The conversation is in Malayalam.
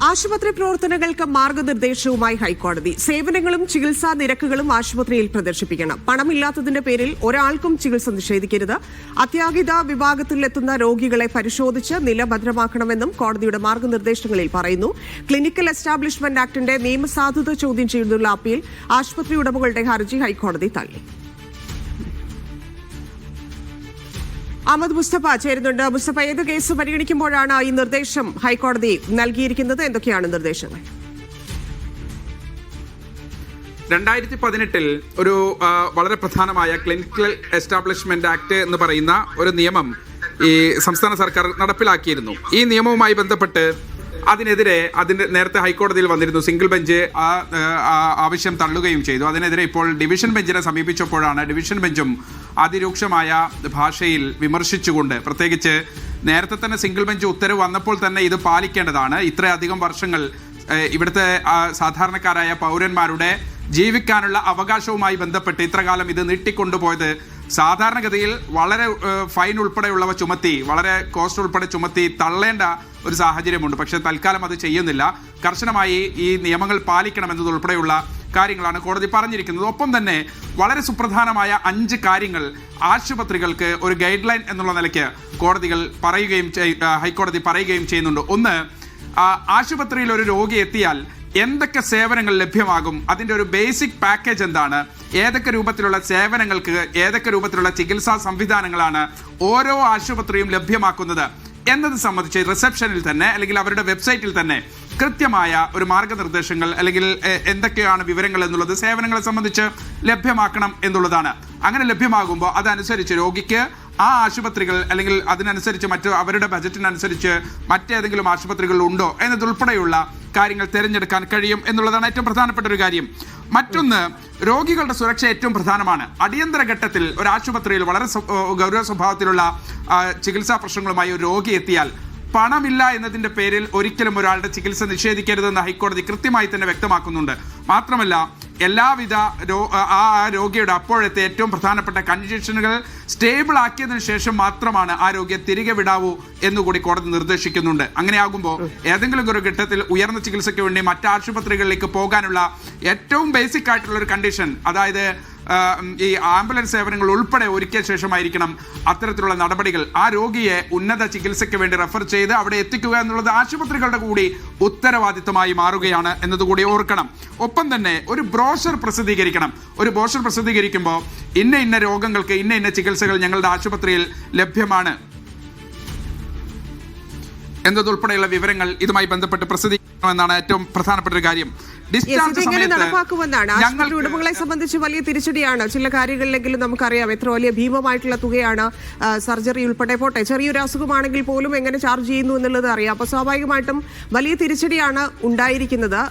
ആശുപത്രി പ്രവർത്തനങ്ങൾക്ക് മാർഗനിർദ്ദേശവുമായി ഹൈക്കോടതി. സേവനങ്ങളും ചികിത്സാ നിരക്കുകളും ആശുപത്രിയിൽ പ്രദർശിപ്പിക്കണം. പണമില്ലാത്തതിന്റെ പേരിൽ ഒരാൾക്കും ചികിത്സ നിഷേധിക്കരുത്. അത്യാഹിത വിഭാഗത്തിലെത്തുന്ന രോഗികളെ പരിശോധിച്ച് നില ഭദ്രമാക്കണമെന്നും കോടതിയുടെ മാർഗനിർദ്ദേശങ്ങളിൽ പറയുന്നു. ക്ലിനിക്കൽ എസ്റ്റാബ്ലിഷ്മെന്റ് ആക്ടിന്റെ നിയമസാധുത ചോദ്യം ചെയ്യുന്നുള്ള അപ്പീൽ ആശുപത്രി ഉടമകളുടെ ഹർജി ഹൈക്കോടതി തള്ളി. അഹമ്മദ് മുസ്തഫ ചേരുന്നുണ്ട്. മുസ്തഫ, ഏത് കേസ് പരിഗണിക്കുമ്പോഴാണ് ഈ നിർദ്ദേശം ഹൈക്കോടതി നൽകിയിരിക്കുന്നത്? എന്തൊക്കെയാണ് നിർദ്ദേശങ്ങൾ? 2018 ഒരു വളരെ പ്രധാനമായ ക്ലിനിക്കൽ എസ്റ്റാബ്ലിഷ്മെന്റ് ആക്ട് എന്ന് പറയുന്ന ഒരു നിയമം ഈ സംസ്ഥാന സർക്കാർ നടപ്പിലാക്കിയിരുന്നു. ഈ നിയമവുമായി ബന്ധപ്പെട്ട് അതിനെതിരെ നേരത്തെ ഹൈക്കോടതിയിൽ വന്നിരുന്നു. സിംഗിൾ ബെഞ്ച് ആവശ്യം തള്ളുകയും ചെയ്തു. അതിനെതിരെ ഇപ്പോൾ ഡിവിഷൻ ബെഞ്ചിനെ സമീപിച്ചപ്പോഴാണ് ഡിവിഷൻ ബെഞ്ചും അതിരൂക്ഷമായ ഭാഷയിൽ വിമർശിച്ചുകൊണ്ട്, പ്രത്യേകിച്ച് നേരത്തെ തന്നെ സിംഗിൾ ബെഞ്ച് ഉത്തരവ് വന്നപ്പോൾ തന്നെ ഇത് പാലിക്കേണ്ടതാണ്. ഇത്രയധികം വർഷങ്ങൾ ഇവിടുത്തെ സാധാരണക്കാരായ പൗരന്മാരുടെ ജീവിക്കാനുള്ള അവകാശവുമായി ബന്ധപ്പെട്ട് ഇത്രകാലം ഇത് നീട്ടിക്കൊണ്ടുപോയത് സാധാരണഗതിയിൽ വളരെ ഫൈൻ ഉൾപ്പെടെയുള്ളവ ചുമത്തി, വളരെ കോസ്റ്റ് ഉൾപ്പെടെ ചുമത്തി തള്ളേണ്ട ഒരു സാഹചര്യമുണ്ട്. പക്ഷേ തൽക്കാലം അത് ചെയ്യുന്നില്ല. കർശനമായി ഈ നിയമങ്ങൾ പാലിക്കണമെന്നതുൾപ്പെടെയുള്ള കാര്യങ്ങളാണ് കോടതി പറഞ്ഞിരിക്കുന്നത്. ഒപ്പം തന്നെ വളരെ സുപ്രധാനമായ 5 കാര്യങ്ങൾ ആശുപത്രികൾക്ക് ഒരു ഗൈഡ് ലൈൻ എന്നുള്ള നിലയ്ക്ക് ഹൈക്കോടതി പറയുകയും ചെയ്യുന്നുണ്ട്. ഒന്ന്, ആശുപത്രിയിൽ ഒരു രോഗി എത്തിയാൽ എന്തൊക്കെ സേവനങ്ങൾ ലഭ്യമാകും, അതിൻ്റെ ഒരു ബേസിക് പാക്കേജ് എന്താണ്, ഏതൊക്കെ രൂപത്തിലുള്ള സേവനങ്ങൾക്ക് ഏതൊക്കെ രൂപത്തിലുള്ള ചികിത്സാ സംവിധാനങ്ങളാണ് ഓരോ ആശുപത്രിയും ലഭ്യമാക്കുന്നത് എന്നത് സംബന്ധിച്ച് റിസപ്ഷനിൽ തന്നെ അല്ലെങ്കിൽ അവരുടെ വെബ്സൈറ്റിൽ തന്നെ കൃത്യമായ ഒരു മാർഗനിർദ്ദേശങ്ങൾ അല്ലെങ്കിൽ എന്തൊക്കെയാണ് വിവരങ്ങൾ എന്നുള്ളത് സേവനങ്ങളെ സംബന്ധിച്ച് ലഭ്യമാക്കണം എന്നുള്ളതാണ്. അങ്ങനെ ലഭ്യമാകുമ്പോൾ അതനുസരിച്ച് രോഗിക്ക് ആ ആശുപത്രികൾ അല്ലെങ്കിൽ അതിനനുസരിച്ച് അവരുടെ ബജറ്റിനനുസരിച്ച് മറ്റേതെങ്കിലും ആശുപത്രികൾ ഉണ്ടോ എന്നതുൾപ്പെടെയുള്ള കാര്യങ്ങൾ തിരഞ്ഞെടുക്കാൻ കഴിയും എന്നുള്ളതാണ് ഏറ്റവും പ്രധാനപ്പെട്ട ഒരു കാര്യം. മറ്റൊന്ന്, രോഗികളുടെ സുരക്ഷ ഏറ്റവും പ്രധാനമാണ്. അടിയന്തര ഘട്ടത്തിൽ ഒരു ആശുപത്രിയിൽ വളരെ ഗൗരവ സ്വഭാവത്തിലുള്ള ചികിത്സാ പ്രശ്നങ്ങളുമായി ഒരു രോഗി എത്തിയാൽ പണമില്ല എന്നതിന്റെ പേരിൽ ഒരിക്കലും ഒരാളുടെ ചികിത്സ നിഷേധിക്കരുതെന്ന് ഹൈക്കോടതി കൃത്യമായി തന്നെ വ്യക്തമാക്കുന്നുണ്ട്. മാത്രമല്ല എല്ലാവിധ ആ രോഗിയുടെ അപ്പോഴത്തെ ഏറ്റവും പ്രധാനപ്പെട്ട കണ്ടീഷനുകൾ സ്റ്റേബിൾ ആക്കിയതിനു ശേഷം മാത്രമാണ് ആ രോഗിയെ തിരികെ വിടാവൂ എന്നുകൂടി കോടതി നിർദ്ദേശിക്കുന്നുണ്ട്. അങ്ങനെയാകുമ്പോൾ ഏതെങ്കിലും ഒരു ഘട്ടത്തിൽ ഉയർന്ന ചികിത്സയ്ക്ക് വേണ്ടി മറ്റ് ആശുപത്രികളിലേക്ക് പോകാനുള്ള ഏറ്റവും ബേസിക് ആയിട്ടുള്ള ഒരു കണ്ടീഷൻ, അതായത് ഈ ആംബുലൻസ് സേവനങ്ങൾ ഉൾപ്പെടെ ഒരുക്കിയ ശേഷമായിരിക്കണം അത്തരത്തിലുള്ള നടപടികൾ. ആ രോഗിയെ ഉന്നത ചികിത്സയ്ക്ക് വേണ്ടി റെഫർ ചെയ്ത് അവിടെ എത്തിക്കുക എന്നുള്ളത് ആശുപത്രികളുടെ കൂടി ഉത്തരവാദിത്തമായി മാറുകയാണ് എന്നതുകൂടി ഓർക്കണം. ഒപ്പം തന്നെ ഒരു ബ്രോഷർ പ്രസിദ്ധീകരിക്കണം. ഒരു ബ്രോഷർ പ്രസിദ്ധീകരിക്കുമ്പോൾ ഇന്ന രോഗങ്ങൾക്ക് ഇന്ന ചികിത്സകൾ ഞങ്ങളുടെ ആശുപത്രിയിൽ ലഭ്യമാണ് എന്നതുൾപ്പെടെയുള്ള വിവരങ്ങൾ ഇതുമായി ബന്ധപ്പെട്ട് പ്രസിദ്ധീകരിക്കണമെന്നാണ് ഏറ്റവും പ്രധാനപ്പെട്ട ഒരു കാര്യം. നടപ്പാക്കുമെന്നാണ്. ആശുപത്രി ഉടമകളെ സംബന്ധിച്ച് വലിയ തിരിച്ചടിയാണ്. ചില കാര്യങ്ങളിലെങ്കിലും നമുക്കറിയാം എത്ര വലിയ ഭീമമായിട്ടുള്ള തുകയാണ് സർജറി ഉൾപ്പെടെ. പോട്ടെ, ചെറിയൊരു അസുഖമാണെങ്കിൽ പോലും എങ്ങനെ ചാർജ് ചെയ്യുന്നു എന്നുള്ളത് അറിയാം. അപ്പൊ സ്വാഭാവികമായിട്ടും വലിയ തിരിച്ചടിയാണ് ഉണ്ടായിരിക്കുന്നത്.